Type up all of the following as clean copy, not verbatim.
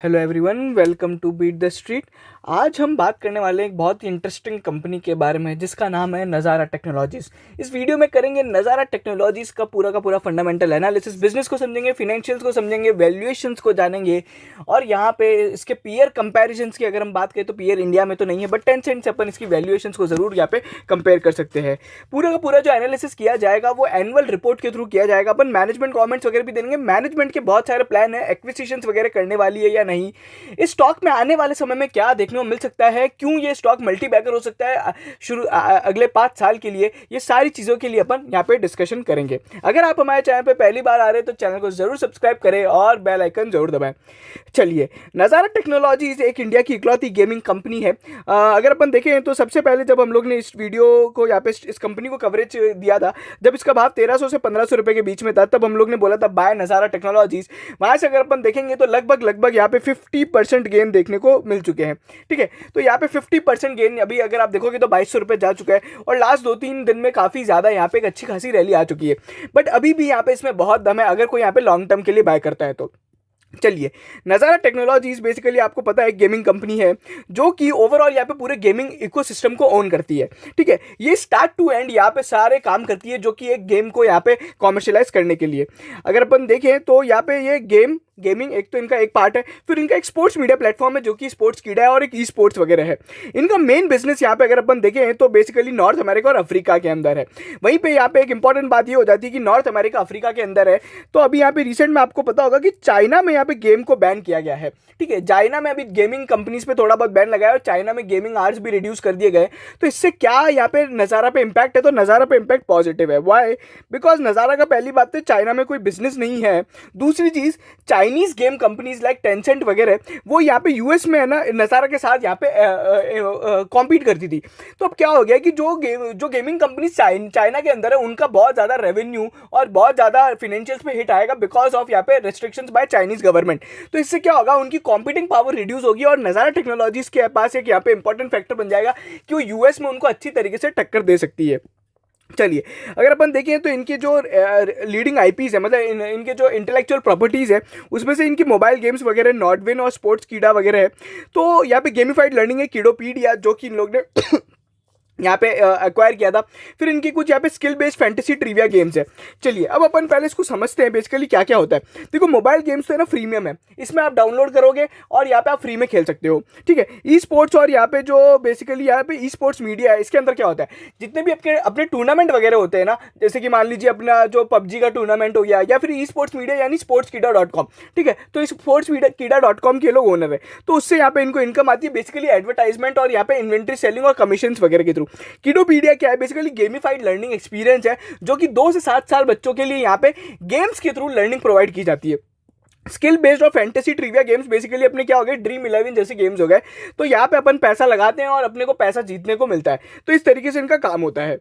Hello everyone, welcome to beat the street. आज हम बात करने वाले हैं एक बहुत ही इंटरेस्टिंग कंपनी के बारे में जिसका नाम है नज़ारा टेक्नोलॉजीज़। इस वीडियो में करेंगे नज़ारा टेक्नोलॉजीज़ का पूरा फंडामेंटल एनालिसिस, बिजनेस को समझेंगे, फिनेंशियल्स को समझेंगे, वैल्यूएशंस को जानेंगे और यहाँ पे इसके पीयर कंपैरिजंस की अगर हम बात करें तो पीयर इंडिया में तो नहीं है, बट टेंसेंट से अपन इसकी वैल्यूएशंस को ज़रूर यहाँ पे कंपेयर कर सकते हैं। पूरा जो एनालिसिस किया जाएगा वो एनुअल रिपोर्ट के थ्रू किया जाएगा। अपन मैनेजमेंट कमेंट्स वगैरह भी देंगे। मैनेजमेंट के बहुत सारे प्लान है, एक्विजिशंस वगैरह करने वाली है या नहीं, इस स्टॉक में आने वाले समय में क्या देखने को मिल सकता है, क्यों ये स्टॉक मल्टी बैगर हो सकता है अगले 5 साल के लिए, ये सारी चीज़ों के लिए अपन यहाँ पे डिस्कशन करेंगे। अगर आप हमारे चैनल पे पहली बार आ रहे हैं तो चैनल को जरूर सब्सक्राइब करें और बेल आइकन जरूर दबाएं। चलिए, नज़ारा टेक्नोलॉजीज एक इंडिया की इकलौती गेमिंग कंपनी है। अगर अपन देखें तो सबसे पहले जब हम लोग ने इस वीडियो को यहाँ पे इस कंपनी को कवरेज दिया था, जब इसका भाव 1300 से 1500 रुपए के बीच में था, तब हम लोग ने बोला था बाय नज़ारा टेक्नोलॉजीज। वहां से अगर अपन देखेंगे तो लगभग यहाँ पे 50% गेन देखने को मिल चुके हैं। ठीक है, तो यहाँ पे 50% गेन अभी अगर आप देखोगे तो 2200 रुपए जा चुका है और लास्ट 2-3 दिन में काफी ज्यादा यहाँ पे एक अच्छी खासी रैली आ चुकी है। बट अभी भी यहाँ पे इसमें बहुत दम है अगर कोई यहाँ पे लॉन्ग टर्म के लिए बाय करता है तो। चलिए, नज़ारा टेक्नोलॉजीज बेसिकली आपको पता है गेमिंग कंपनी है जो कि ओवरऑल यहाँ पे पूरे गेमिंग इकोसिस्टम को ओन करती है। ठीक है, ये स्टार्ट टू एंड यहाँ पे सारे काम करती है जो कि एक गेम को यहाँ पे कॉमर्शलाइज करने के लिए। अगर अपन देखें तो यहाँ पे ये गेमिंग एक तो इनका एक पार्ट है, फिर इनका एक स्पोर्ट्स मीडिया प्लेटफॉर्म है जो कि स्पोर्ट्स कीड़ा है और एक ई स्पोर्ट्स वगैरह है। इनका मेन बिजनेस यहाँ पे अगर अपन देखें तो बेसिकली नॉर्थ अमेरिका और अफ्रीका के अंदर है। वहीं पे यहाँ पे एक इंपॉर्टेंट बात ये हो जाती है कि नॉर्थ अमेरिका अफ्रीका के अंदर है तो अभी यहाँ पे रिसेंट में आपको पता होगा कि चाइना में यहाँ पे गेम को बैन किया गया है। ठीक है, चाइना में अभी गेमिंग कंपनीज पे थोड़ा बहुत बैन लगाया और चाइना में गेमिंग आवर्स भी रिड्यूस कर दिए गए। तो इससे क्या यहाँ पे नज़ारा पे इम्पैक्ट है, तो नज़ारा पे इम्पैक्ट पॉजिटिव है। वाई? बिकॉज नज़ारा का पहली बात तो चाइना में कोई बिजनेस नहीं है। दूसरी चीज, Chinese game companies like Tencent वगैरह वो यहाँ पे यूएस में है ना नज़ारा के साथ यहाँ पे कॉम्पीट करती थी। तो अब क्या हो गया कि जो गेमिंग कंपनीज चाइना के अंदर है उनका बहुत ज़्यादा रेवेन्यू और बहुत ज़्यादा फिनेंशियल्स पे हिट आएगा बिकॉज ऑफ यहाँ पे रेस्ट्रिक्शंस बाय चाइनीज गवर्नमेंट। तो इससे क्या होगा, उनकी कॉम्पिटिंग पावर रिड्यूस होगी और नज़ारा टेक्नोलॉजीज के पास एक यहाँ पे इंपॉर्टेंट फैक्टर बन जाएगा कि वो यूएस में उनको अच्छी तरीके से टक्कर दे सकती है। चलिए, अगर अपन देखें तो इनके जो लीडिंग आईपीज है, मतलब इनके जो इंटेलेक्चुअल प्रॉपर्टीज है उसमें से इनकी मोबाइल गेम्स वगैरह नॉटविन और स्पोर्ट्स कीड़ा वगैरह है। तो यहाँ पे गेमिफाइड लर्निंग है किडोपीडिया जो कि इन लोग ने यहाँ पे एक्वायर किया था। फिर इनकी कुछ यहाँ पे skill based fantasy trivia games है। चलिए, अब अपन पहले इसको समझते हैं बेसिकली क्या क्या होता है। देखो, मोबाइल गेम्स तो है ना फ्रीमियम है, इसमें आप डाउनलोड करोगे और यहाँ पे आप फ्री में खेल सकते हो। ठीक है, ई स्पोर्ट्स और यहाँ पे जो बेसिकली यहाँ पे ई स्पोर्ट्स मीडिया है इसके अंदर क्या होता है, जितने भी अपने टूर्नामेंट वगैरह होते हैं ना, जैसे कि मान लीजिए अपना जो पबजी का टूर्नामेंट हो गया या फिर ई स्पोर्ट्स मीडिया यानी sportskeeda.com। ठीक है, तो इस sportskeeda.com के लोग ओनर है, तो उससे यहाँ पे इनको इनकम आती है बेसिकली एडवर्टाइजमेंट और यहाँ पे इन्वेंट्री सेलिंग और कमीशन वगैरह के थ्रू। किडोपीडिया क्या है, बेसिकली गेमिफाइड लर्निंग एक्सपीरियंस है जो कि 2 से 7 साल बच्चों के लिए यहाँ पे गेम्स के थ्रू लर्निंग प्रोवाइड की जाती है। स्किल बेस्ड और फैंटेसी ट्रिविया गेम्स बेसिकली अपने क्या हो गए, ड्रीम 11 जैसे गेम्स हो गए। तो यहाँ पे अपन पैसा लगाते हैं और अपने को पैसा जीतने को मिलता है, तो इस तरीके से इनका काम होता है।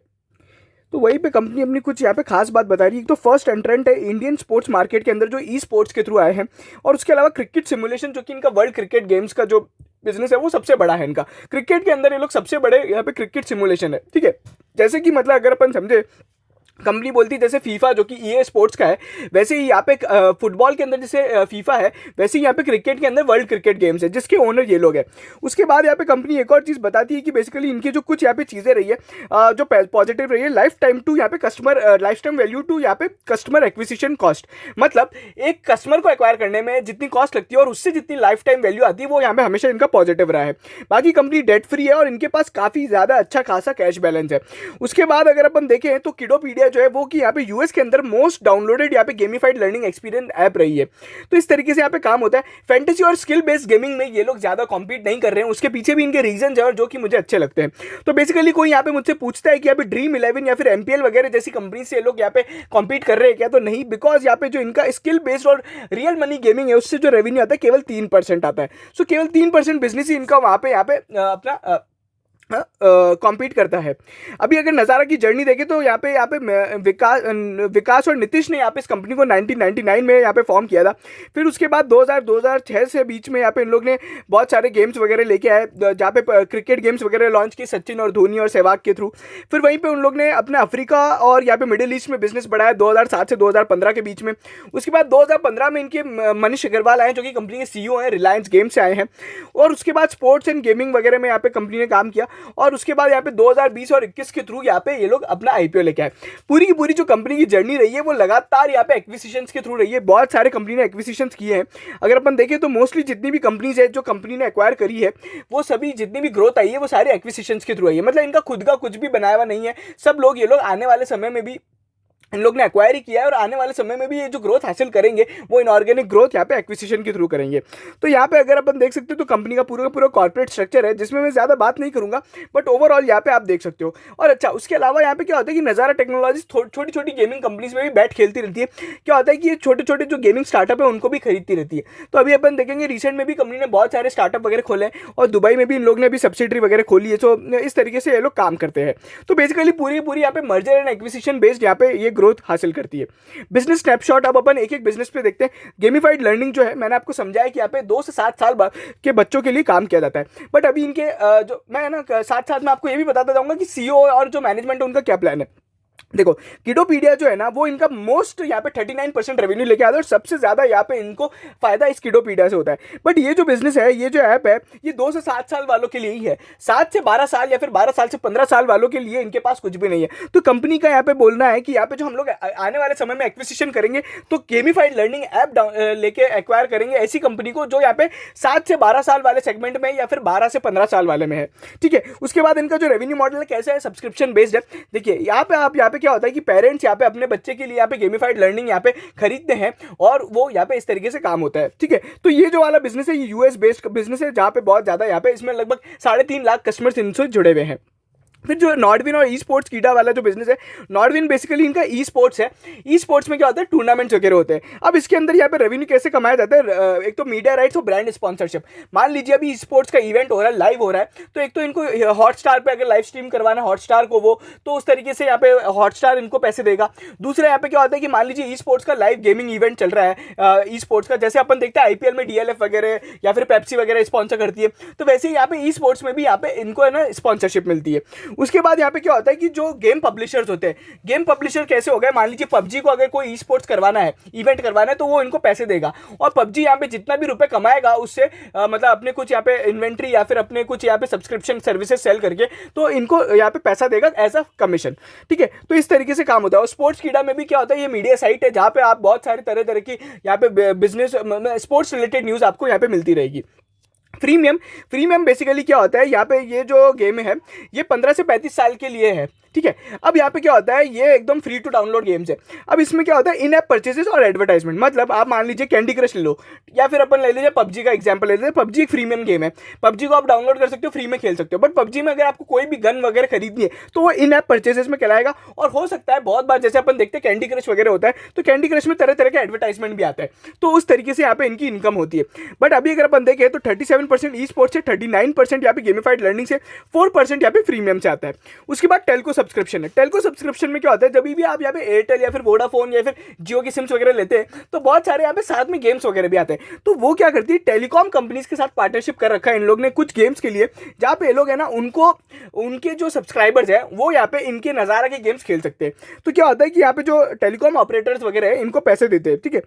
तो वहीं पे कंपनी अपनी कुछ यहाँ पे खास बात बता रही है। तो फर्स्ट एंट्रेंट है इंडियन स्पोर्ट्स मार्केट के अंदर जो ई स्पोर्ट्स के थ्रू आए हैं, और उसके अलावा क्रिकेट सिमुलेशन जो कि इनका वर्ल्ड क्रिकेट गेम्स का जो बिजनेस है वो सबसे बड़ा है इनका। क्रिकेट के अंदर ये लोग सबसे बड़े यहाँ पे क्रिकेट सिमुलेशन है। ठीक है, जैसे कि मतलब अगर अपन समझे, कंपनी बोलती है जैसे फीफा जो कि ईए स्पोर्ट्स का है, वैसे ही यहाँ पे फुटबॉल के अंदर जैसे फीफा है, वैसे ही यहाँ पे क्रिकेट के अंदर वर्ल्ड क्रिकेट गेम्स है जिसके ओनर ये लोग हैं। उसके बाद यहाँ पे कंपनी एक और चीज़ बताती है कि बेसिकली इनकी जो कुछ यहाँ पे चीज़ें रही है जो पॉजिटिव रही है, लाइफ टाइम टू यहाँ पे customer lifetime value to यहाँ पे कस्टमर एक्विजिशन कॉस्ट। मतलब एक कस्टमर को एक्वायर करने में जितनी कॉस्ट लगती है और उससे जितनी लाइफ टाइम वैल्यू आती है वो यहाँ पे हमेशा इनका पॉजिटिव रहा है। बाकी कंपनी डेट फ्री है और इनके पास काफ़ी ज़्यादा अच्छा खासा कैश बैलेंस है। उसके बाद अगर अपन देखें तो किडोपीडिया जो है वो कि यहाँ पे यूएस के अंदर मोस्ट डाउनलोडेड यहाँ पे गेमिफाइड लर्निंग एक्सपीरियंस ऐप रही है। तो इस तरीके से यहाँ पे काम होता है। फैंटेसी और स्किल बेस्ड गेमिंग में ये लोग ज्यादा कॉम्पीट नहीं कर रहे हैं, उसके पीछे भी इनके रीजन है और जो कि मुझे अच्छे लगते हैं। तो बेसिकली कोई यहाँ पे मुझसे पूछता है कि यहाँ पे ड्रीम 11 या फिर एमपीएल वगैरह जैसी कंपनी से ये लोग यहाँ पे कॉम्पीट कर रहे हैं क्या, तो नहीं, बिकॉज यहाँ पे जो इनका स्किल बेस्ड और रियल मनी गेमिंग है उससे जो रेवेन्यू आता है केवल 3% आता है। सो केवल 3% बिजनेस ही इनका वहाँ पे अपना कॉम्पीट करता है। अभी अगर नज़ारा की जर्नी देखें तो यहाँ पे विकास और नीतीश ने यहाँ पे इस कंपनी को 1999 में यहाँ पे फॉर्म किया था। फिर उसके बाद 2006 से बीच में यहाँ पे इन लोग ने बहुत सारे गेम्स वगैरह लेके आए, जहाँ पे क्रिकेट गेम्स वगैरह लॉन्च किए सचिन और धोनी और सहवाग के थ्रू। फिर वहीं पे उन लोग ने अपने अफ्रीका और यहाँ पे मिडिल ईस्ट में बिजनेस बढ़ाया 2007 से 2015 के बीच में। उसके बाद 2015 में इनके मनीष अग्रवाल आए जो कि कंपनी के CEO हैं, रिलायंस गेम से आए हैं। और उसके बाद स्पोर्ट्स एंड गेमिंग वगैरह में यहाँ पे कंपनी ने काम किया। और उसके बाद यहाँ पे 2020 और 21 के थ्रू यहाँ पे ये लोग अपना IPO लेके आए। पूरी की पूरी जो कंपनी की जर्नी रही है वो लगातार यहाँ पे एक्विजिशंस के थ्रू रही है। बहुत सारे कंपनी ने एक्विजिशंस किए हैं। अगर अपन देखें तो मोस्टली जितनी भी कंपनीज है जो कंपनी ने एक्वायर करी है, वो सभी जितनी भी ग्रोथ आई है वो सारे एक्विजिशंस के थ्रू आई है। मतलब इनका खुद का कुछ भी बनाया हुआ नहीं है। सब लोग ये लोग आने वाले समय में भी इन लोग ने एक्वायर ही किया है और आने वाले समय में भी ये जो ग्रोथ हासिल करेंगे वो इनऑर्गेनिक ग्रोथ यहाँ पे एक्विजिशन के थ्रू करेंगे। तो यहाँ पे अगर अपन देख सकते हो तो कंपनी का पूरा का पूरा कॉर्पोरेट स्ट्रक्चर है, जिसमें मैं ज़्यादा बात नहीं करूँगा, बट ओवरऑल यहाँ पे आप देख सकते हो। और अच्छा, उसके अलावा यहाँ पे क्या होता है कि नज़ारा टेक्नोलॉजीज छोटी छोटी गेमिंग कंपनीज में भी बैठ खेलती रहती है। क्या होता है कि ये छोटे छोटे जो गेमिंग स्टार्टअप है उनको भी खरीदती रहती है। तो अभी अपन देखेंगे रिसेंट में भी कंपनी ने बहुत सारे स्टार्टअप वगैरह खोले हैं और दुबई में भी इन लोग ने भी सब्सिडरी वगैरह खोली है। तो इस तरीके से ये लोग काम करते हैं। तो बेसिकली पूरी पूरी यहाँ पे मर्जर एंड एक्विजिशन बेस्ड यहाँ पे ये ग्रोथ हासिल करती है। बिजनेस स्नैपशॉट अब अपन एक एक बिजनेस पे देखते हैं। गेमिफाइड लर्निंग जो है, मैंने आपको समझाया कि यहाँ पे 2 से 7 साल के बच्चों के लिए काम किया जाता है। बट अभी इनके जो मैं ना साथ साथ में आपको ये भी बताता जाऊंगा कि CEO और जो मैनेजमेंट है उनका क्या प्लान है। देखो, किडोपीडिया जो है ना वो इनका मोस्ट यहाँ पे 39% रेवेन्यू लेके आता है और सबसे ज्यादा यहाँ पे इनको फायदा इस किडोपीडिया से होता है। बट ये जो बिजनेस है, ये जो ऐप है, ये 2 से 7 साल वालों के लिए ही है। 7 से 12 साल या फिर 12 साल से 15 साल वालों के लिए इनके पास कुछ भी नहीं है। तो कंपनी का यहाँ पे बोलना है कि यहाँ पे जो हम लोग आने वाले समय में एक्विजिशन करेंगे तो गेमिफाइड लर्निंग ऐप लेके एक्वायर करेंगे ऐसी कंपनी को जो यहाँ पे 7 से 12 साल वाले सेगमेंट में या फिर 12 से 15 साल वाले में है। ठीक है, उसके बाद इनका जो रेवेन्यू मॉडल है कैसा है, सब्सक्रिप्शन बेस्ड है। देखिए यहाँ पे क्या होता है कि पेरेंट्स यहाँ पे अपने बच्चे के लिए यहाँ पे गेमिफाइड लर्निंग यहाँ पे खरीदते हैं और वो यहाँ पे इस तरीके से काम होता है। ठीक है, तो ये जो वाला बिजनेस है ये US बेस्ड बिजनेस है, जहाँ पे बहुत ज्यादा यहाँ पे इसमें लगभग 3.5 लाख कस्टमर्स इनसे जुड़े हुए हैं। फिर जो नॉर्डविन और ई स्पोर्ट्स कीडा वाला जो बिजनेस है, नॉर्डविन बेसिकली इनका ई स्पोर्ट्स है। ई स्पोर्ट्स में क्या होता है, टूर्नामेंट्स वगैरह होते हैं। अब इसके अंदर यहाँ पे रेवेन्यू कैसे कमाया जाता है, एक तो मीडिया राइट्स और ब्रांड स्पॉन्सरशिप। मान लीजिए अभी ई स्पोर्ट्स का इवेंट हो रहा है, लाइव हो रहा है, तो एक तो इनको हॉटस्टार पे अगर लाइव स्ट्रीम करवाना है हॉटस्टार को, वो तो उस तरीके से यहाँ पे हॉटस्टार इनको पैसे देगा। दूसरा यहाँ पे क्या होता है कि मान लीजिए ई स्पोर्ट्स का लाइव गेमिंग इवेंट चल रहा है, ई स्पोर्ट्स का, जैसे अपन देखते हैं IPL में DLF वगैरह या फिर पेप्सी वगैरह स्पॉन्सर करती है, तो वैसे ही यहाँ पे ई स्पोर्ट्स में भी यहाँ पे इनको है ना स्पॉन्सरशिप मिलती है। उसके बाद यहाँ पे क्या होता है कि जो गेम पब्लिशर्स होते हैं, गेम पब्लिशर कैसे हो गए, मान लीजिए PUBG को अगर कोई ई स्पोर्ट्स करवाना है, इवेंट करवाना है, तो वो इनको पैसे देगा और PUBG यहाँ पे जितना भी रुपए कमाएगा उससे मतलब अपने कुछ यहाँ पे इन्वेंट्री या फिर अपने कुछ यहाँ पे सब्सक्रिप्शन सर्विसेज सेल करके तो इनको यहाँ पे पैसा देगा एज अ कमीशन। ठीक है, तो इस तरीके से काम होता है। और स्पोर्ट्स कीड़ा में भी क्या होता है, ये मीडिया साइट है जहाँ पे आप बहुत सारे तरह तरह की यहाँ पे बिजनेस स्पोर्ट्स रिलेटेड न्यूज आपको यहाँ पे मिलती रहेगी। फ्रीमियम बेसिकली क्या होता है, यहाँ पे ये जो गेम है ये 15 से 35 साल के लिए है। ठीक है, अब यहाँ पे क्या होता है, ये एकदम फ्री टू डाउनलोड गेम्स है। अब इसमें क्या होता है, इन ऐप परचेजेस और एडवर्टाइजमेंट। मतलब आप मान लीजिए कैंडी क्रश ले लो या फिर अपन ले लीजिए PUBG का एग्जांपल ले लीजिए। PUBG एक फ्रीमियम गेम है, PUBG को आप डाउनलोड कर सकते हो, फ्री में खेल सकते हो। बट PUBG में अगर आपको कोई भी गन वगैरह खरीदनी है तो वो इन ऐप परचेजेस में कहलाएगा। और हो सकता है बहुत बार जैसे अपन देखते हैं कैंडी क्रश वगैरह होता है, तो कैंडी क्रश में तरह तरह के एडवर्टाइजमेंट भी आता है, तो उस तरीके से यहाँ पे इनकी इनकम होती है। बट अभी अगर अपन देखें तो 37% ई स्पोर्ट्स से, 39% यहाँ पे गेमिफाइड लर्निंग से, 4% यहाँ पे प्रीमियम से आता है। उसके बाद टेल्को सब्सक्रिप्शन है। टेल्को सब्सक्रिप्शन में क्या होता है, जब भी आप यहाँ पे एयरटेल या फिर वोडाफोन या फिर जियो की सिम्स वगैरह लेते हैं तो बहुत सारे यहाँ पे साथ में गेम्स वगैरह भी आते हैं। तो वो क्या करती है, टेलीकॉम कंपनीज के साथ पार्टनरशिप कर रखा है इन लोग ने कुछ गेम्स के लिए, जहाँ पे ये लोग है ना उनको उनके जो सब्सक्राइबर्स हैं वो यहाँ पे इनके नज़ारा के गेम्स खेल सकते हैं। तो क्या होता है कि यहाँ पे जो टेलीकॉम ऑपरेटर्स वगैरह है इनको पैसे देते हैं। ठीक है,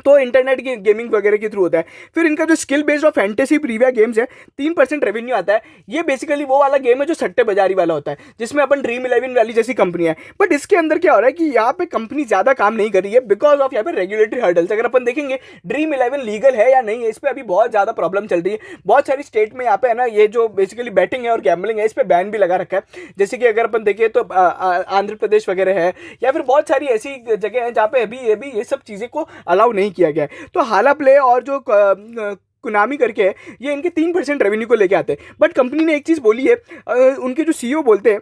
तो इंटरनेट की गेमिंग वगैरह के थ्रू होता है। फिर इनका जो स्किल बेस्ड और फैंटेसी प्रीविया गेम्स है, 3% रेवेन्यू आता है। ये बेसिकली वो वाला गेम है जो सट्टे बाजारी वाला होता है, जिसमें अपन ड्रीम 11 वाली जैसी कंपनी है। बट इसके अंदर क्या हो रहा है कि यहाँ पे कंपनी ज्यादा काम नहीं कर रही है बिकॉज ऑफ यहाँ पे रेगुलेटरी हर्डल्स। अगर अपन देखेंगे ड्रीम 11 लीगल है या नहीं है, इस पर अभी बहुत ज्यादा प्रॉब्लम चल रही है। बहुत सारी स्टेट में यहाँ पे है ना ये जो बेसिकली बैटिंग है और गैम्बलिंग है, इस पर बैन भी लगा रखा है। जैसे कि अगर अपन देखें तो आंध्र प्रदेश वगैरह है या फिर बहुत सारी ऐसी जगह है जहाँ पे अभी ये सब चीजें को अलाउ नहीं किया गया है। तो हाला प्ले और जो कुनामी करके है, ये इनके 3% रेवेन्यू को लेके आते हैं। बट कंपनी ने एक चीज बोली है, उनके जो CEO बोलते हैं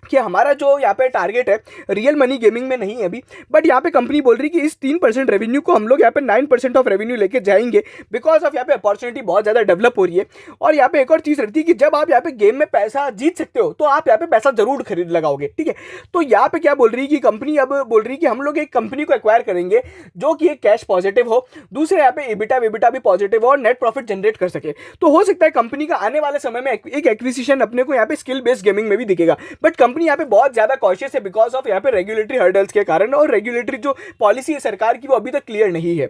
कि हमारा जो यहाँ पे टारगेट है रियल मनी गेमिंग में नहीं है अभी, बट यहाँ पे कंपनी बोल रही है कि इस 3% रेवेन्यू को हम लोग यहाँ पे 9% ऑफ रेवेन्यू लेके जाएंगे, बिकॉज ऑफ यहाँ पे अपॉर्चुनिटी बहुत ज़्यादा डेवलप हो रही है। और यहाँ पे एक और चीज़ रहती है कि जब आप यहाँ पे गेम में पैसा जीत सकते हो तो आप यहाँ पे पैसा जरूर खरीद लगाओगे, ठीक है। तो यहाँ पे क्या बोल रही है कि कंपनी अब बोल रही है कि हम लोग एक कंपनी को एक्वायर करेंगे जो कि एक कैश पॉजिटिव हो, दूसरे यहाँ पे एबिटा भी पॉजिटिव हो और नेट प्रॉफिट जनरेट कर सके। तो हो सकता है कंपनी का आने वाले समय में एक एक्विजिशन अपने को यहाँ पे स्किल बेस्ड गेमिंग में भी दिखेगा, बट कंपनी यहाँ पे बहुत ज्यादा कॉशियस है बिकॉज ऑफ यहाँ पे रेगुलेटरी हर्डल्स के कारण, और रेगुलेटरी जो पॉलिसी है सरकार की वो अभी तक क्लियर नहीं है।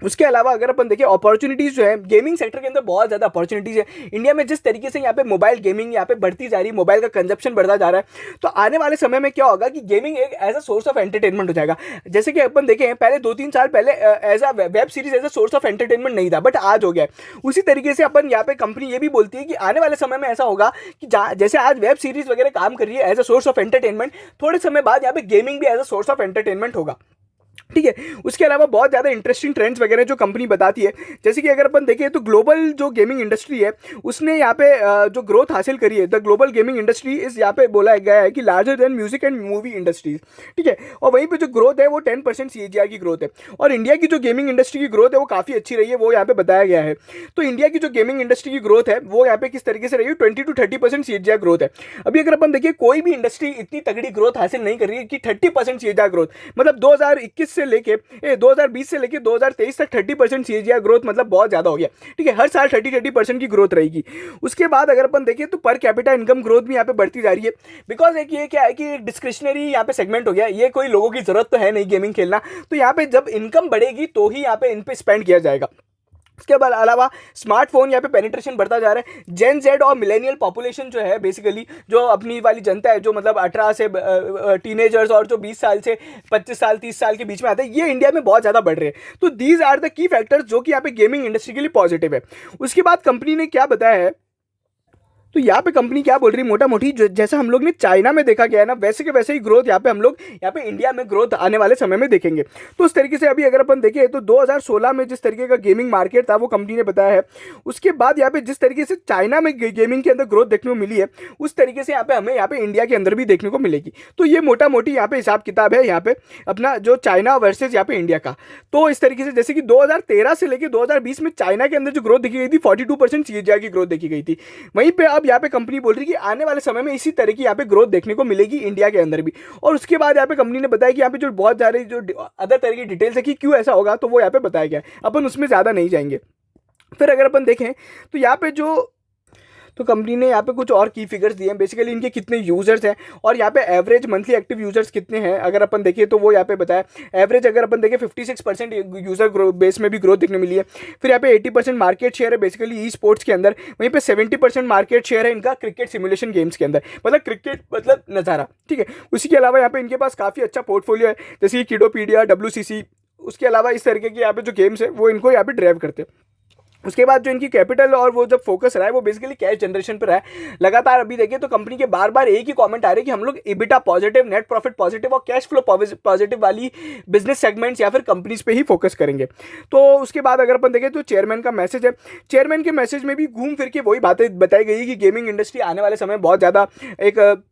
उसके अलावा अगर अपन देखें अपॉर्चुनिटीज जो है गेमिंग सेक्टर के अंदर बहुत ज़्यादा अपॉर्चुनिटीज है इंडिया में। जिस तरीके से यहाँ पे मोबाइल गेमिंग यहाँ पे बढ़ती जा रही है, मोबाइल का कंजप्शन बढ़ता जा रहा है, तो आने वाले समय में क्या होगा कि गेमिंग एक as a source of entertainment हो जाएगा। जैसे कि अपन देखें पहले 2-3 साल पहले as a web series as a source of entertainment नहीं था, बट आज हो गया है। उसी तरीके से अपन यहाँ पे कंपनी ये भी बोलती है कि आने वाले समय में ऐसा होगा कि जैसे आज वेब सीरीज वगैरह काम कर रही है as a source of entertainment, थोड़े समय बाद यहाँ पे गेमिंग भी as a source of entertainment होगा, ठीक है। उसके अलावा बहुत ज़्यादा इंटरेस्टिंग ट्रेंड्स वगैरह जो कंपनी बताती है, जैसे कि अगर अपन देखें तो ग्लोबल जो गेमिंग इंडस्ट्री है उसने यहाँ पे जो ग्रोथ हासिल करी है, द ग्लोबल गेमिंग इंडस्ट्री इस यहाँ पे बोला गया है कि larger than music and movie industries, ठीक है। और वहीं पे जो ग्रोथ है वो 10% CAGR की ग्रोथ है, और इंडिया की जो गेमिंग इंडस्ट्री की ग्रोथ है वो काफ़ी अच्छी रही है, वो यहाँ पे बताया गया है। तो इंडिया की जो गेमिंग इंडस्ट्री की ग्रोथ है वो यहाँ पे किस तरीके से रही है, 20-30% CAGR ग्रोथ है। अभी अगर अपन देखिए कोई भी इंडस्ट्री इतनी तगड़ी ग्रोथ हासिल नहीं कर रही है कि 30% CAGR ग्रोथ, मतलब 2021 से लेके 2020 से लेके 2023 तक 30% CAGR ग्रोथ, मतलब बहुत ज्यादा हो गया, ठीक है। हर साल 30% की ग्रोथ रहेगी। उसके बाद अगर अपन देखें तो पर कैपिटा इनकम ग्रोथ भी यहाँ पे बढ़ती जा रही है, बिकॉज एक ये क्या है कि डिस्क्रिशनरी यहाँ पे सेगमेंट हो गया, ये कोई लोगों की जरूरत तो है नहीं गेमिंग खेलना, तो यहाँ पे जब इनकम बढ़ेगी तो ही यहाँ पे इन पे स्पेंड किया जाएगा। उसके बाद अलावा स्मार्टफोन यहाँ पे पेनिट्रेशन बढ़ता जा रहा है। जेन जेड और मिलेनियल पॉपुलेशन जो है बेसिकली जो अपनी वाली जनता है जो मतलब 18 से टीनेजर्स और जो 20 साल से 25 साल 30 साल के बीच में आते हैं, ये इंडिया में बहुत ज़्यादा बढ़ रहे हैं। तो these are the key factors जो कि यहाँ पे गेमिंग इंडस्ट्री के लिए पॉजिटिव है। उसके बाद कंपनी ने क्या बताया है, तो यहाँ पे कंपनी क्या बोल रही है मोटा मोटी, जैसा हम लोग ने चाइना में देखा गया है ना, वैसे के वैसे ही ग्रोथ यहाँ पे हम लोग यहाँ पे इंडिया में ग्रोथ आने वाले समय में देखेंगे। तो उस तरीके से अभी अगर अपन देखें तो 2016 में जिस तरीके का गेमिंग मार्केट था वो कंपनी ने बताया है। उसके बाद यहाँ पे जिस तरीके से चाइना में गेमिंग के अंदर ग्रोथ देखने को मिली है, उस तरीके से यहाँ पे हमें यहाँ पे इंडिया के अंदर भी देखने को मिलेगी। तो ये मोटा मोटी यहाँ पे हिसाब किताब है यहाँ पे अपना जो चाइना वर्सेज यहाँ पे इंडिया का। तो इस तरीके से जैसे कि 2013 से लेकर 2020 में चाइना के अंदर जो ग्रोथ देखी गई थी 42% CAGR की ग्रोथ देखी गई थी, वहीं पे अब यहाँ पे कंपनी बोल रही है कि आने वाले समय में इसी तरह की यहाँ पे ग्रोथ देखने को मिलेगी इंडिया के अंदर भी। और उसके बाद यहाँ पे कंपनी ने बताया कि यहाँ पे जो बहुत सारे जो अदर तरह की डिटेल्स है कि क्यों ऐसा होगा, तो वो यहाँ पे बताया गया है, अपन उसमें ज़्यादा नहीं जाएंगे। फिर अगर अपन देखें तो यहाँ पे जो तो कंपनी ने यहाँ पे कुछ और की फिगर्स दिए हैं, बेसिकली इनके कितने यूजर्स हैं और यहाँ पे एवरेज मंथली एक्टिव यूजर्स कितने हैं अगर अपन देखें तो वो यहाँ पे बताया। एवरेज अगर अपन देखें 56% यूजर बेस में भी ग्रोथ देखने मिली है। फिर यहाँ पे 80% मार्केट शेयर है बेसिकली ई स्पोर्ट्स के अंदर, वहीं पे 70% मार्केट शेयर है इनका क्रिकेट सिमुलेशन गेम्स के अंदर, मतलब क्रिकेट मतलब नज़ारा, ठीक है। उसी के अलावा यहाँ पे इनके पास काफ़ी अच्छा पोर्टफोलियो है, जैसे कि किडोपीडिया, WCC, उसके अलावा इस तरीके के यहाँ पे जो गेम्स है वो इनको यहाँ पे ड्राइव करते हैं। उसके बाद जो इनकी कैपिटल और वो जब फोकस रहा है वो बेसिकली कैश जनरेशन पर है लगातार। अभी देखिए तो कंपनी के बार बार एक ही कमेंट आ रहे हैं कि हम लोग EBITDA positive, net profit positive और कैश फ्लो पॉजिटिव वाली बिजनेस सेगमेंट्स या फिर कंपनीज पे ही फोकस करेंगे। तो उसके बाद अगर अपन देखें तो चेयरमैन का मैसेज है, चेयरमैन के मैसेज में भी घूम फिर के वही बातें बताई गई है कि गेमिंग इंडस्ट्री आने वाले समय बहुत ज़्यादा एक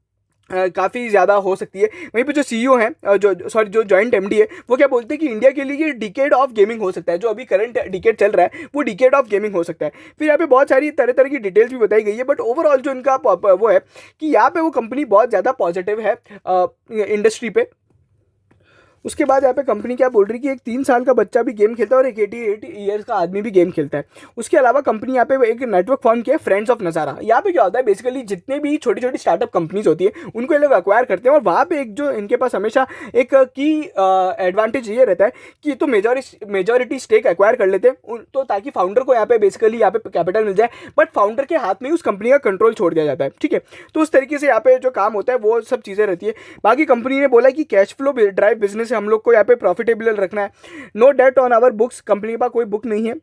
काफ़ी ज़्यादा हो सकती है। वहीं पे जो CEO हैं जो जॉइंट MD है वो क्या बोलते हैं कि इंडिया के लिए ये डिकेड ऑफ गेमिंग हो सकता है, जो अभी करंट डिकेड चल रहा है वो डिकेड ऑफ गेमिंग हो सकता है। फिर यहाँ पे बहुत सारी तरह तरह की डिटेल्स भी बताई गई है, बट ओवरऑल जो इनका वो है कि यहाँ पे वो कंपनी बहुत ज़्यादा पॉजिटिव है इंडस्ट्री पे। उसके बाद यहाँ पे कंपनी क्या बोल रही है कि एक 3 साल का बच्चा भी गेम खेलता है और एक 88 ईयर्स का आदमी भी गेम खेलता है। उसके अलावा कंपनी यहाँ पे एक नेटवर्क फॉर्म किया है, फ्रेंड्स ऑफ नज़ारा। यहाँ पे क्या होता है बेसिकली जितने भी छोटी छोटी स्टार्टअप कंपनीज होती है उनको ये लोग एक्वायर करते हैं, और वहाँ पे एक जो इनके पास हमेशा एक की एडवांटेज ये रहता है कि तो मेजॉरिटी स्टेक एक्वायर कर लेते हैं, तो ताकि फाउंडर को यहाँ पे बेसिकली यहाँ पे कैपिटल मिल जाए, बट फाउंडर के हाथ में ही उस कंपनी का कंट्रोल छोड़ दिया जाता है, ठीक है। तो उस तरीके से यहाँ पे जो काम होता है वो सब चीज़ें रहती है। बाकी कंपनी ने बोला कि कैश फ्लो ड्राइव बिजनेस हम लोग को यहाँ पे प्रॉफिटेबल रखना है। No debt on our books, company के पास कोई बुक नहीं है,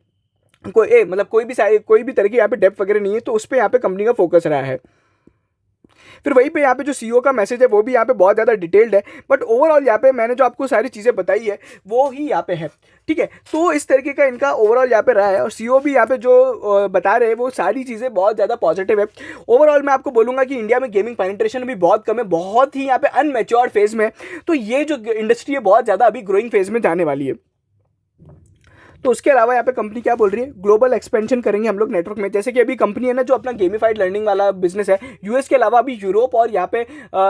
मतलब कोई भी तरह की यहाँ पे डेप्ट वगैरह नहीं है, तो उस पर यहाँ पे कंपनी का फोकस रहा है। फिर वहीं पे यहाँ पे जो सीईओ का मैसेज है वो भी यहाँ पे बहुत ज़्यादा डिटेल्ड है, बट ओवरऑल यहाँ पे मैंने जो आपको सारी चीज़ें बताई है वो ही यहाँ पे है। ठीक है, तो इस तरीके का इनका ओवरऑल यहाँ पे रहा है, और सीईओ भी यहाँ पे जो बता रहे हैं वो सारी चीज़ें बहुत ज़्यादा पॉजिटिव है। ओवरऑल मैं आपको बोलूँगा कि इंडिया में गेमिंग पेनिट्रेशन अभी बहुत कम है, बहुत ही यहाँ पे अनमेच्योर फेज में है। तो ये जो इंडस्ट्री है बहुत ज़्यादा अभी ग्रोइंग फेज में जाने वाली है। तो उसके अलावा यहाँ पे कंपनी क्या बोल रही है, ग्लोबल एक्सपेंशन करेंगे हम लोग नेटवर्क में। जैसे कि अभी कंपनी है ना जो अपना गेमिफाइड लर्निंग वाला बिजनेस है, यूएस के अलावा अभी यूरोप और यहाँ पे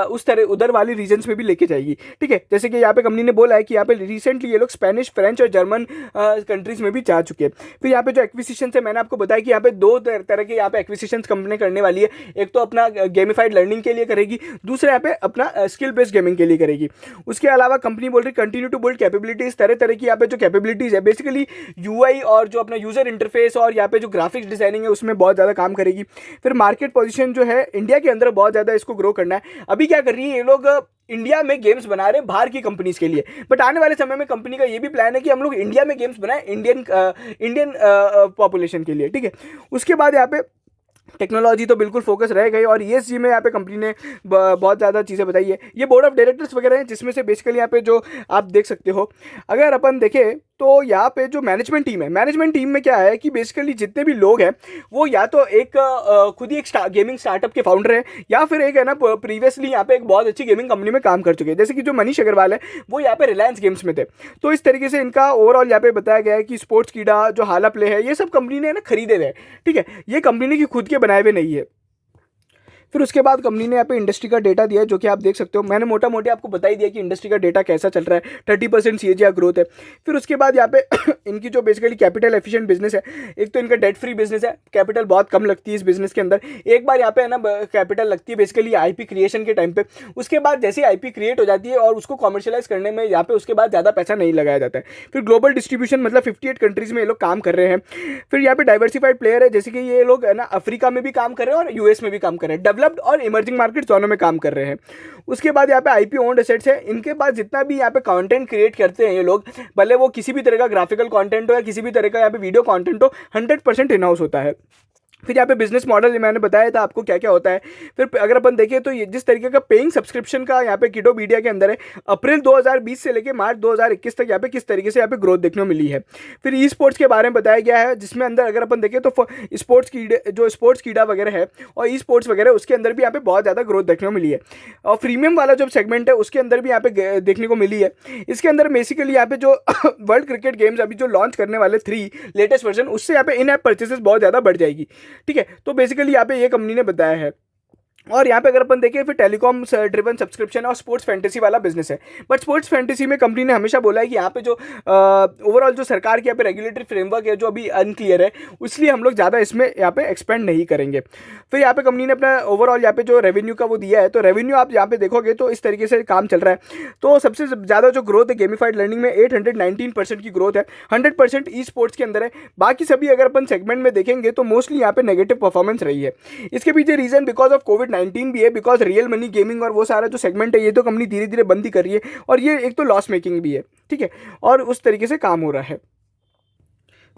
उस तरह उधर वाली रीजन्स में भी लेके जाएगी। ठीक है, जैसे कि यहाँ पे कंपनी ने बोला है कि यहाँ पे रिसेंटली ये लोग स्पेनिश, फ्रेंच और जर्मन कंट्रीज में भी जा चुके हैं। फिर यहाँ पे जो एक्विजिशन है, मैंने आपको बताया कि यहाँ पे दो तरह के यहाँ पे एक्विजिशन कंपनी करने वाली है। एक तो अपना गेमिफाइड लर्निंग के लिए करेगी, दूसरा यहाँ पे अपना स्किल बेस्ड गेमिंग के लिए करेगी। उसके अलावा कंपनी बोल रही कंटिन्यू टू बिल्ड कैपेबिलिटीज, तरह तरह की यहाँ पे जो कैपेबिलिटीज है, बेसिकली यूआई और जो अपना यूजर इंटरफेस और यहाँ पे जो ग्राफिक्स डिजाइनिंग है उसमें बहुत ज़्यादा काम करेगी। फिर मार्केट पोजीशन जो है इंडिया के अंदर बहुत ज़्यादा इसको ग्रो करना है। अभी क्या कर रही है ये लोग, इंडिया में गेम्स बना रहे हैं बाहर की कंपनीज के लिए, बट आने वाले समय में कंपनी का ये भी प्लान है कि हम लोग इंडिया में गेम्स बनाएं इंडियन पॉपुलेशन के लिए। ठीक है, उसके बाद यहाँ पे टेक्नोलॉजी तो बिल्कुल फोकस रह गई, और ईएसजी में यहाँ पे कंपनी ने बहुत ज़्यादा चीज़ें बताई है। ये बोर्ड ऑफ डायरेक्टर्स वगैरह हैं, जिसमें से बेसिकली यहाँ पे जो आप देख सकते हो, अगर अपन देखें तो यहाँ पे जो मैनेजमेंट टीम है, मैनेजमेंट टीम में क्या है कि बेसिकली जितने भी लोग हैं वो या तो एक खुद ही एक गेमिंग स्टार्टअप के फाउंडर है, या फिर एक है ना प्रीवियसली यहाँ पे एक बहुत अच्छी गेमिंग कंपनी में काम कर चुके हैं। जैसे कि जो मनीष अग्रवाल है वो यहाँ पे रिलायंस गेम्स में थे। तो इस तरीके से इनका ओवरऑल यहाँ पे बताया गया है कि स्पोर्ट्स कीड़ा, जो हाला प्ले है, ये सब कंपनी ने ना खरीदे हुए हैं। ठीक है, ये कंपनी ने खुद के बनाए हुए नहीं है। फिर उसके बाद कंपनी ने यहाँ पे इंडस्ट्री का डेटा दिया है, जो कि आप देख सकते हो। मैंने मोटा मोटी आपको बता ही दिया कि इंडस्ट्री का डेटा कैसा चल रहा है, 30% CAGR ग्रोथ है। फिर उसके बाद यहाँ पे इनकी जो बेसिकली कैपिटल एफिशिएंट बिजनेस है, एक तो इनका डेट फ्री बिजनेस है, कैपिटल बहुत कम लगती है इस बिजनेस के अंदर। एक बार यहाँ पे है ना कैपिटल लगती है बेसिकली आईपी क्रिएशन के टाइम पे, उसके बाद जैसे आईपी क्रिएट हो जाती है और उसको कॉमर्शियलाइज करने में यहाँ पे उसके बाद ज़्यादा पैसा नहीं लगाया जाता है। फिर ग्लोबल डिस्ट्रीब्यूशन, मतलब 58 कंट्रीज में ये लोग काम कर रहे हैं। फिर यहाँ पे डाइवर्सिफाइड प्लेयर है, जैसे कि ये लोग है ना अफ्रीका में भी काम कर रहे हैं और यूएस में भी काम कर रहे हैं, डेवलप्ड और इमर्जिंग मार्केट दोनों में काम कर रहे हैं। उसके बाद यहाँ पे आईपी ओन्ड एसेट्स है। इनके पास जितना भी यहाँ पे कंटेंट क्रिएट करते हैं ये लोग, भले वो किसी भी तरह का ग्राफिकल कंटेंट हो या किसी भी तरह का यहाँ पे वीडियो कंटेंट हो, 100% इन हाउस होता है। फिर यहाँ पे बिजनेस मॉडल मैंने बताया था आपको क्या क्या होता है। फिर अगर अपन देखें तो ये जिस तरीके का पेइंग सब्सक्रिप्शन का यहाँ पे किडो मीडिया के अंदर है, अप्रैल 2020 से लेकर मार्च 2021 तक यहाँ पे किस तरीके से यहाँ पे ग्रोथ देखने को मिली है। फिर ई स्पोर्ट्स के बारे में बताया गया है, जिसमें अंदर अगर अपन देखें तो स्पोर्ट्स कीड़े, जो स्पोर्ट्स कीड़ा वगैरह है और ई स्पोर्ट्स वगैरह, उसके अंदर भी यहाँ पे बहुत ज़्यादा ग्रोथ देखने को मिली है। और प्रीमियम वाला जो सेगमेंट है उसके अंदर भी यहाँ पे देखने को मिली है। इसके अंदर बेसिकली यहाँ पे जो वर्ल्ड क्रिकेट गेम्स अभी जो लॉन्च करने वाले 3 लेटेस्ट वर्जन, उससे यहाँ पे इन ऐप परचेसेस बहुत ज़्यादा बढ़ जाएगी। ठीक है, तो बेसिकली यहाँ पे ये कंपनी ने बताया है। और यहाँ पे अगर अपन देखें फिर टेलीकॉम ड्रिवन सब्सक्रिप्शन और स्पोर्ट्स फैंटेसी वाला बिजनेस है। बट स्पोर्ट्स फैंटेसी में कंपनी ने हमेशा बोला है कि यहाँ पे जो ओवरऑल जो सरकार की यहाँ पे रेगुलेटरी फ्रेमवर्क है जो अभी अनक्लियर है, इसलिए हम लोग ज़्यादा इसमें यहाँ पे एक्सपेंड नहीं करेंगे। फिर यहाँ पे कंपनी ने अपना ओवरऑल यहाँ पे जो रेवेन्यू का वो दिया है, तो रेवेन्यू आप यहाँ पे देखोगे तो इस तरीके से काम चल रहा है। तो सबसे ज़्यादा जो ग्रोथ है गेमिफाइड लर्निंग में 819% की ग्रोथ है, 100% ई स्पोर्ट्स के अंदर है। बाकी सभी अगर अपन सेगमेंट में देखेंगे तो मोस्टली यहाँ पे नेगेटिव परफॉर्मेंस रही है। इसके पीछे रीजन बिकॉज ऑफ कोविड-19 भी है, बिकॉज रियल मनी गेमिंग और वो सारा जो सेगमेंट है ये तो कंपनी धीरे धीरे बंद ही कर रही है, और ये एक तो लॉस मेकिंग भी है। ठीक है, और उस तरीके से काम हो रहा है।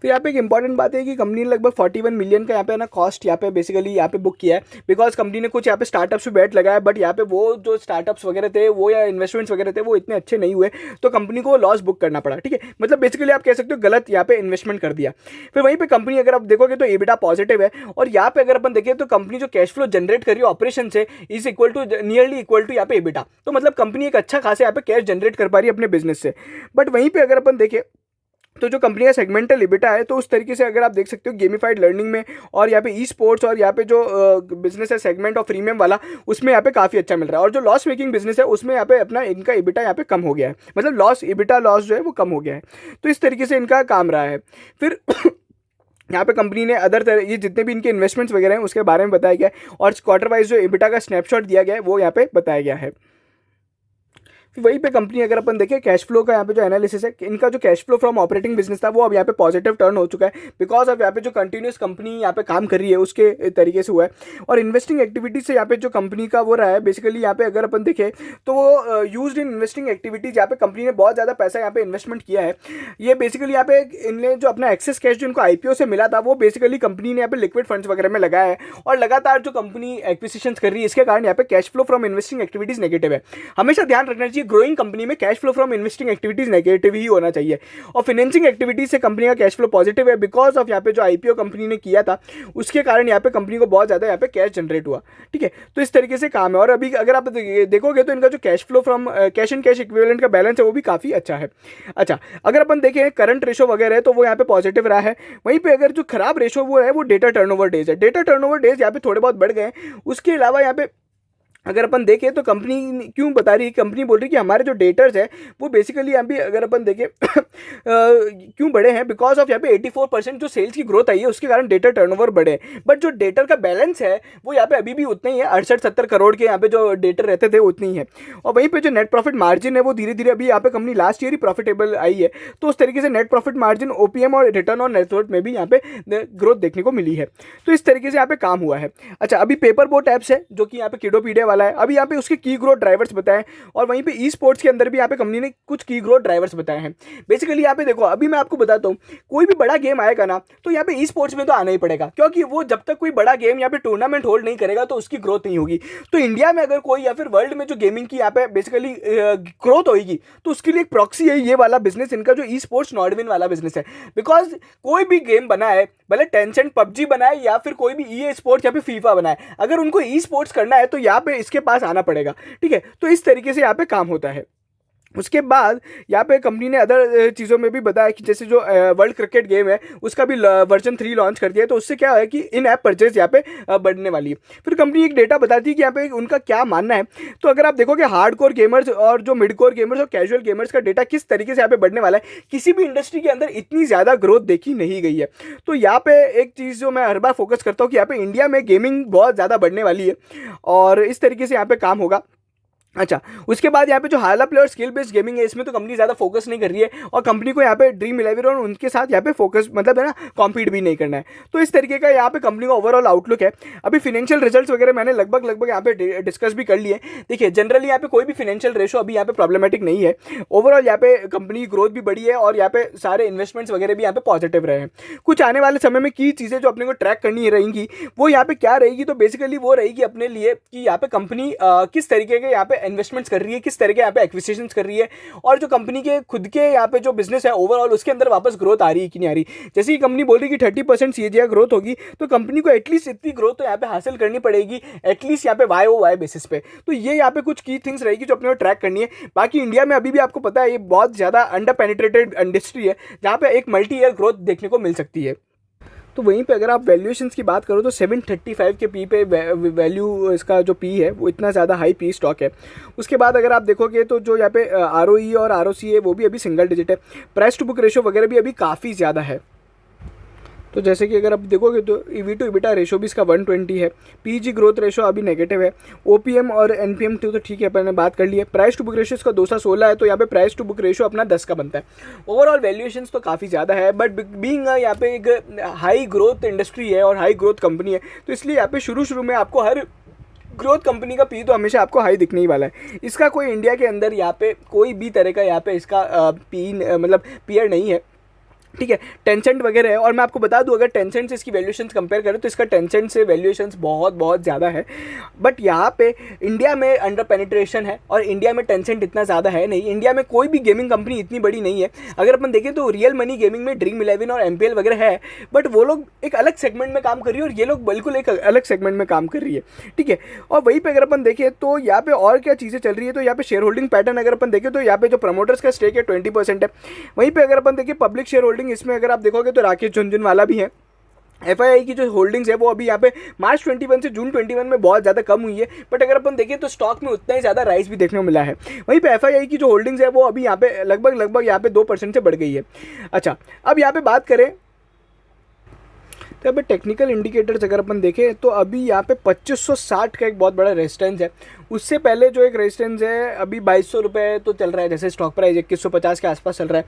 फिर यहाँ पे एक इंपॉर्टेंट बात है कि कंपनी ने लगभग 41 मिलियन का यहाँ पे ना कॉस्ट यहाँ पे बेसिकली यहाँ पे बुक किया है, बिकॉज कंपनी ने कुछ यहाँ पे स्टार्टअप्स पे बैट लगाया, बट यहाँ पे वो जो स्टार्टअप्स वगैरह थे वो या इन्वेस्टमेंट्स वगैरह थे वो इतने अच्छे नहीं हुए, तो कंपनी को लॉस बुक करना पड़ा। ठीक है, मतलब बेसिकली आप कह सकते हो गलत यहाँ पे इन्वेस्टमेंट कर दिया। फिर वहीं पे कंपनी अगर आप देखोगे तो एबिटा पॉजिटिव है, और यहाँ पे अगर अपन देखें तो कंपनी जो कैश फ्लो जनरेट कर रही है ऑपरेशन से is equal to nearly equal to यहाँ पे एबिटा, तो मतलब कंपनी एक अच्छा खासा यहाँ पे कैश जनरेट कर पा रही है अपने बिजनेस से। बट वहीं पे अगर अपन देखें तो जो कंपनी का सेगमेंटल एबिटा है, तो उस तरीके से अगर आप देख सकते हो गेमिफाइड लर्निंग में और यहाँ पे ई स्पोर्ट्स और यहाँ पे जो बिजनेस है सेगमेंट और प्रीमियम वाला, उसमें यहाँ पे काफ़ी अच्छा मिल रहा है। और जो लॉस मेकिंग बिजनेस है उसमें यहाँ पे अपना इनका एबिटा यहाँ पे कम हो गया है, मतलब लॉस एबिटा लॉस जो है वो कम हो गया है। तो इस तरीके से इनका काम रहा है। फिर यहाँ पे कंपनी ने अदर तरह ये जितने भी इनके इन्वेस्टमेंट्स वगैरह हैं उसके बारे में बताया गया है, और क्वार्टर वाइज जो एबिटा का स्नैपशॉट दिया गया है वो यहाँ पे बताया गया है। फिर वहीं पे कंपनी अगर अपन देखें कैश फ्लो का यहाँ पे जो एनालिसिस है, इनका जो cash flow from operating business था वो अब यहाँ पे पॉजिटिव टर्न हो चुका है, बिकॉज अब यहाँ पे जो कंटिन्यूस कंपनी यहाँ पे काम कर रही है उसके तरीके से हुआ है। और इन्वेस्टिंग एक्टिविटीज से यहाँ पे जो कंपनी का वो रहा है बेसिकली यहाँ पे अगर अपन देखें तो वो यूज्ड इन इन्वेस्टिंग एक्टिविटीज, यहाँ पे कंपनी ने बहुत ज़्यादा पैसा यहाँ पे इन्वेस्टमेंट किया है। ये बेसिकली यहाँ पे इनने जो अपना एक्सेस कैश जो इनको आईपीओ से मिला था वो बेसिकली कंपनी ने यहाँ पे लिक्विड फंड्स वगैरह में लगाया है, और लगातार जो कंपनी एक्विजिशन कर रही है इसके कारण यहाँ पे cash flow from investing activities negative है। हमेशा ध्यान रखना चाहिए ग्रोइंग कंपनी में cash flow from investing activities negative ही होना चाहिए, और फाइनेंसिंग एक्टिविटीज से कंपनी का कैश फ्लो पॉजिटिव है, बिकॉज ऑफ यहाँ पे जो आईपीओ कंपनी ने किया था उसके कारण यहाँ पे कंपनी को बहुत ज़्यादा यहाँ पे कैश जनरेट हुआ। ठीक है, तो इस तरीके से काम है। और अभी अगर आप देखोगे तो इनका जो cash flow from cash and cash equivalent का बैलेंस है वो भी काफ़ी अच्छा है। अच्छा, अगर अपन देखें करंट रेशो वगैरह है तो वो यहाँ पे पॉजिटिव रहा है। वहीं पे अगर जो खराब रेशो वो है वो डेटा टर्नओवर डेज है। डेटा टर्नओवर डेज यहाँ पे थोड़े बहुत बढ़ गए हैं। उसके अलावा यहाँ पे अगर अपन देखें तो कंपनी क्यों बता रही है, कंपनी बोल रही है कि हमारे जो डेटर्स है वो बेसिकली यहाँ भी अगर अपन देखें क्यों बढ़े हैं, बिकॉज ऑफ यहाँ पे 84% जो सेल्स की ग्रोथ आई है उसके कारण डेटर टर्नओवर बढ़े। बट जो डेटर का बैलेंस है वो यहाँ पे अभी भी उतना ही है, 68-70 करोड़ के यहाँ पे जो डेटर रहते थे उतनी ही है। और वहीं पे जो नेट प्रॉफिट मार्जिन है वो धीरे धीरे अभी यहाँ पे कंपनी लास्ट ईयर ही प्रॉफिटेबल आई है, तो उस तरीके से नेट प्रॉफिट मार्जिन ओपीएम और रिटर्न ऑन नेटवर्थ में भी यहाँ पे ग्रोथ देखने को मिली है। तो इस तरीके से यहाँ पे काम हुआ है। अच्छा, अभी पेपर बोट ऐप्स है जो कि यहाँ पे किडोपीडिया वाला है, अभी यहाँ पे उसके की ग्रोथ ड्राइवर्स बताए, और वहीं पे ई स्पोर्ट्स के अंदर भी यहाँ पे कंपनी ने कुछ की ग्रोथ ड्राइवर्स बताए हैं। बेसिकली यहाँ पे देखो, अभी मैं आपको बताता हूँ, कोई भी बड़ा गेम आएगा ना तो यहाँ पे ई स्पोर्ट्स में तो आना ही पड़ेगा, क्योंकि वो जब तक कोई बड़ा गेम यहाँ पे टूर्नामेंट होल्ड नहीं करेगा तो उसकी ग्रोथ नहीं होगी। तो इंडिया में अगर कोई या फिर वर्ल्ड में जो गेमिंग की यहाँ पे बेसिकली ग्रोथ होगी तो उसके लिए एक प्रॉक्सी है ये वाला बिजनेस, इनका जो ई स्पोर्ट्स नॉर्डविन वाला बिजनेस है। बिकॉज कोई भी गेम बनाए, भले टेंसेंट पबजी बनाए या फिर कोई भी ई स्पोर्ट्स या फिर फीफा बनाए, अगर उनको ई स्पोर्ट्स करना है तो यहाँ पे इसके पास आना पड़ेगा। ठीक है, तो इस तरीके से यहाँ पे काम होता है। उसके बाद यहाँ पे कंपनी ने अदर चीज़ों में भी बताया कि जैसे जो वर्ल्ड क्रिकेट गेम है उसका भी वर्जन 3 लॉन्च कर दिया है, तो उससे क्या है कि इन ऐप परचेज यहाँ पे बढ़ने वाली है। फिर कंपनी एक डेटा बताती है कि यहाँ पे उनका क्या मानना है। तो अगर आप देखोगे हार्ड कोर गेमर्स और जो मिड कोर गेमर्स और कैजुअल गेमर्स का डेटा किस तरीके से यहाँ पे बढ़ने वाला है, किसी भी इंडस्ट्री के अंदर इतनी ज़्यादा ग्रोथ देखी नहीं गई है। तो यहाँ पे एक चीज़ जो मैं हर बार फोकस करता हूँ कि यहाँ पे इंडिया में गेमिंग बहुत ज़्यादा बढ़ने वाली है और इस तरीके से यहाँ पे काम होगा। अच्छा, उसके बाद यहाँ पे जो हाला प्ले और स्किल बेस्ड गेमिंग है इसमें तो कंपनी ज़्यादा फोकस नहीं कर रही है, और कंपनी को यहाँ पे ड्रीम 11 और उनके साथ यहाँ पे फोकस मतलब है ना कॉम्पीट भी नहीं करना है। तो इस तरीके का यहाँ पे कंपनी का ओवरऑल आउटलुक है। अभी फाइनेंशियल रिजल्ट्स वगैरह मैंने लगभग यहाँ पे डिस्कस भी कर लिए। देखिए, जनरली यहाँ पे कोई भी फाइनेंशियल रेशो अभी यहाँ पे प्रॉब्लमेटिक नहीं है। ओवरऑल यहाँ पे कंपनी की ग्रोथ भी बढ़ी है और यहाँ पे सारे इन्वेस्टमेंट्स वगैरह भी यहाँ पे पॉजिटिव रहे हैं। कुछ आने वाले समय में की चीज़ें जो अपने को ट्रैक करनी रहेंगी वो यहाँ पे क्या रहेगी, तो बेसिकली वो रहेगी अपने लिए कि यहाँ पे कंपनी किस तरीके के यहाँ पे इन्वेस्टमेंट्स कर रही है, किस तरह के यहाँ पे एक्विजिशंस कर रही है, और जो कंपनी के खुद के यहाँ पे जो बिजनेस है ओवरऑल उसके अंदर वापस ग्रोथ आ रही है कि नहीं आ रही। जैसे ही कंपनी बोल रही है कि 30% सीएजीआर ग्रोथ होगी, तो कंपनी को एटलीस्ट इतनी ग्रोथ तो यहाँ पे हासिल करनी पड़ेगी, एटलीस्ट यहाँ पे वाई बेसिस पे। तो ये यहाँ पे कुछ की थिंग्स रहेगी जो अपने को ट्रैक करनी है। बाकी इंडिया में अभी भी आपको पता है ये बहुत ज़्यादा अंडर पेनिट्रेटेड इंडस्ट्री है जहाँ पे एक मल्टी ईयर ग्रोथ देखने को मिल सकती है। तो वहीं पे अगर आप वैल्यूएशंस की बात करो तो 735 के पी पे वैल्यू इसका जो पी है वो इतना ज़्यादा हाई पी स्टॉक है। उसके बाद अगर आप देखोगे तो जो यहाँ पे आरओई और आरओसी है वो भी अभी सिंगल डिजिट है। प्राइस टू बुक रेशो वगैरह भी अभी काफ़ी ज़्यादा है। तो जैसे कि अगर आप देखोगे तो ईवी टू इबिटा रेशो भी इसका 120 है। पीजी ग्रोथ रेशो अभी नेगेटिव है। ओपीएम और एनपीएम तो ठीक है, अपन ने बात कर ली है। प्राइस टू बुक रेशो इसका 216 है, तो यहाँ पे प्राइस टू बुक रेशो अपना 10 का बनता है। ओवरऑल वैल्यूएशंस तो काफ़ी ज़्यादा है, बट बीइंग यहाँ पे एक हाई ग्रोथ इंडस्ट्री है और हाई ग्रोथ कंपनी है, तो इसलिए यहाँ पे शुरू में आपको हर ग्रोथ कंपनी का पी तो हमेशा आपको हाई दिखने ही वाला है। इसका कोई इंडिया के अंदर यहाँ पे कोई भी तरह का यहाँ पे इसका पी मतलब पीयर नहीं है। ठीक है, टेंसेंट वगैरह है, और मैं आपको बता दूं अगर टेंसेंट से इसकी वैल्यूएशंस कंपेयर करें तो इसका टेंसेंट से वैल्यूएशंस बहुत ज़्यादा है। बट यहाँ पे इंडिया में अंडर पेनिट्रेशन है और इंडिया में टेंसेंट इतना ज़्यादा है नहीं। इंडिया में कोई भी गेमिंग कंपनी इतनी बड़ी नहीं है। अगर अपन देखें तो रियल मनी गेमिंग में ड्रीम 11 और एमपीएल वगैरह है, बट वो लोग एक अलग सेगमेंट में काम कर रही है और ये लोग बिल्कुल एक अलग सेगमेंट में काम कर रही है। ठीक है, और वहीं पर अगर अपन देखें तो यहाँ पे और क्या चीज़ें चल रही है, तो यहाँ पे शेयर होल्डिंग पैटर्न अगर अपन देखें तो यहाँ पे जो प्रमोटर्स का स्टेक है 20% है। वहीं पर अगर अपन देखें पब्लिक शेयर होल्डिंग, इसमें अगर आप देखोगे तो राकेश झुनझुनवाला भी है। एफआईआई की जो होल्डिंग्स है वो अभी यहाँ पे मार्च 21 से जून 21 में बहुत ज़्यादा कम हुई है, बट अगर अपन देखें तो स्टॉक में उतना ही ज़्यादा राइज भी देखने को मिला है। वहीं पे एफआईआई की जो होल्डिंग्स है वो अभी यहाँ पे लगभग यहाँ पे 2% से बढ़ गई है। अच्छा, अब यहाँ पे बात करें तो यहाँ पे टेक्निकल इंडिकेटर्स अगर अपन देखें तो अभी यहाँ पे 2560 का एक बहुत बड़ा रेजिस्टेंस है। उससे पहले जो एक रेजिस्टेंस है अभी 2200 रुपये तो चल रहा है, जैसे स्टॉक प्राइस 2150 के आसपास चल रहा है।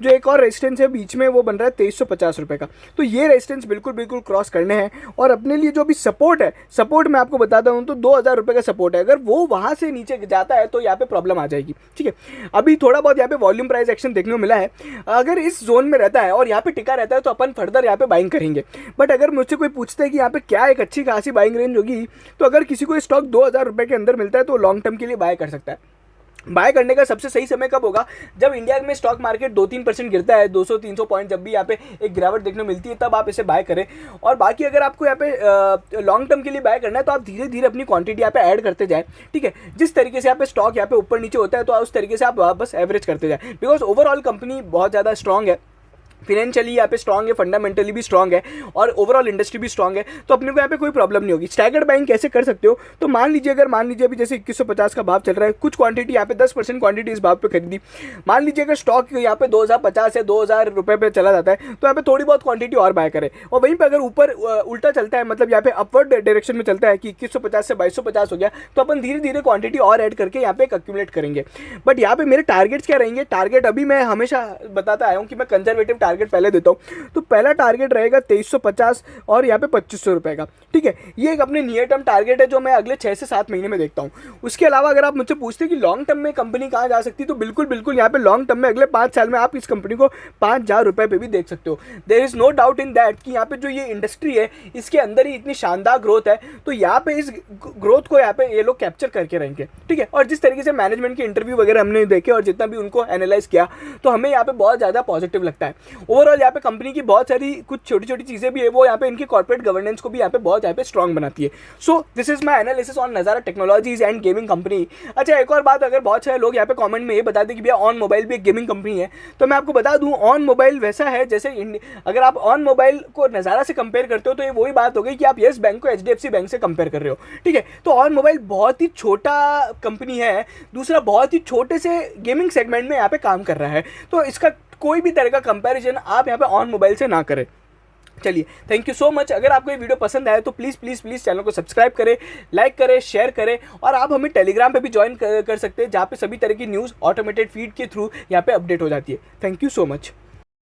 जो एक और रेजिस्टेंस है बीच में वो बन रहा है 2350 रुपये का। तो ये रेजिस्टेंस बिल्कुल क्रॉस करने हैं। और अपने लिए जो अभी सपोर्ट है, सपोर्ट मैं आपको बताता हूँ तो 2000 रुपये का सपोर्ट है। अगर वो वहाँ से नीचे जाता है तो यहाँ पे प्रॉब्लम आ जाएगी। ठीक है, अभी थोड़ा बहुत यहाँ पे वॉल्यूम प्राइस एक्शन देखने को मिला है। अगर इस जोन में रहता है और यहाँ पे टिका रहता है तो अपन फर्दर यहाँ पे बाइंग करेंगे। बट अगर मुझसे कोई पूछता है कि यहाँ पे क्या एक अच्छी खासी बाइंग रेंज होगी, तो अगर किसी को स्टॉक 2000 रुपये के अंदर मिलता है तो लॉन्ग टर्म के लिए बाय कर सकता है। बाय करने का सबसे सही समय कब होगा? जब इंडिया में स्टॉक मार्केट 2-3% गिरता है, 200-300 पॉइंट जब भी यहाँ पे एक गिरावट देखने को मिलती है तब आप इसे बाय करें। और बाकी अगर आपको यहाँ पे लॉन्ग टर्म के लिए बाय करना है तो आप धीरे धीरे अपनी क्वांटिटी यहाँ पे ऐड करते जाए। ठीक है, जिस तरीके से यहाँ पे स्टॉक यहाँ पे ऊपर नीचे होता है तो उस तरीके से आप बस एवरेज करते जाए। बिकॉज ओवरऑल कंपनी बहुत ज़्यादा स्ट्रॉन्ग है, फिनेंशियली यहाँ पे स्ट्रॉन्ग है, फंडामेंटली भी स्ट्रॉन्ग है और ओवरऑल इंडस्ट्री भी स्ट्रॉन्ग है। तो अपने को यहाँ पे कोई प्रॉब्लम नहीं होगी। स्टैगर्ड बाइंग कैसे कर सकते हो? तो मान लीजिए अभी जैसे 2150 का भाव चल रहा है, कुछ क्वांटिटी यहाँ पे 10% क्वांटिटी इस भाव पे खरीदी। मान लीजिए अगर स्टॉक यहाँ पे 2050 या 2000 रुपये पे चला जाता है तो यहाँ पे थोड़ी बहुत क्वांटिटी और बाय करें। और वहीं पर अगर ऊपर उल्टा चलता है, मतलब यहाँ पे अपवर्ड डायरेक्शन में चलता है कि 2150 से 2250 हो गया, तो अपन धीरे धीरे क्वांटिटी और ऐड करके यहाँ पे अक्यूमुलेट करेंगे। बट यहाँ पे मेरे टारगेट्स क्या रहेंगे? टारगेट अभी मैं हमेशा बताता आया हूँ कि मैं कंजर्वेटिव टारगेट पहले देता हूँ। तो पहला टारगेट रहेगा 2350 और यहाँ पे 2500 रुपए का। ठीक है, ये एक अपने नियर टर्म टारगेट है जो मैं अगले 6 से 7 महीने में देखता हूँ। उसके अलावा अगर आप मुझसे पूछते हैं कि लॉन्ग टर्म में कंपनी कहाँ जा सकती है, तो बिल्कुल यहाँ पे लॉन्ग टर्म में अगले 5 साल में आप इस कंपनी को 5000 रुपए पे भी देख सकते हो। There is no doubt in that कि यहाँ पे जो ये इंडस्ट्री है इसके अंदर ही इतनी शानदार ग्रोथ है। तो यहाँ पे इस ग्रोथ को यहाँ पे ये लोग कैप्चर करके रहेंगे। ठीक है, और जिस तरीके से मैनेजमेंट के इंटरव्यू वगैरह हमने देखे और जितना भी उनको एनालाइज किया तो हमें यहाँ पे बहुत ज़्यादा पॉजिटिव लगता है। ओवरऑल यहाँ पे कंपनी की बहुत सारी कुछ छोटी छोटी चीज़ें भी है, वो यहाँ पे इनकी कॉर्पोरेट गवर्नेंस को भी यहाँ पे बहुत यहाँ पे स्ट्रॉन्ग बनाती है। So this is my analysis on नज़ारा टेक्नोलॉजीज एंड गेमिंग कंपनी। अच्छा, एक और बात, अगर बहुत सारे लोग यहाँ पे कमेंट में ये बता दें कि भैया ऑन मोबाइल भी एक गेमिंग कंपनी है, तो मैं आपको बता दूं ऑन मोबाइल वैसा है जैसे अगर आप ऑन मोबाइल को नज़ारा से कंपेयर करते हो तो ये वही बात हो गई कि आप येस बैंक को HDFC बैंक से कंपेयर कर रहे हो। ठीक है, तो ऑन मोबाइल बहुत ही छोटा कंपनी है, दूसरा बहुत ही छोटे से गेमिंग सेगमेंट में यहाँ पे काम कर रहा है। तो इसका कोई भी तरह का कंपैरिजन आप यहाँ पे ऑन मोबाइल से ना करें। चलिए, थैंक यू सो मच। अगर आपको ये वीडियो पसंद आए तो प्लीज़ चैनल को सब्सक्राइब करें, लाइक करें, शेयर करें और आप हमें टेलीग्राम पे भी ज्वाइन कर सकते हैं, जहाँ पे सभी तरह की न्यूज़ ऑटोमेटेड फीड के थ्रू यहाँ पे अपडेट हो जाती है। Thank you so much.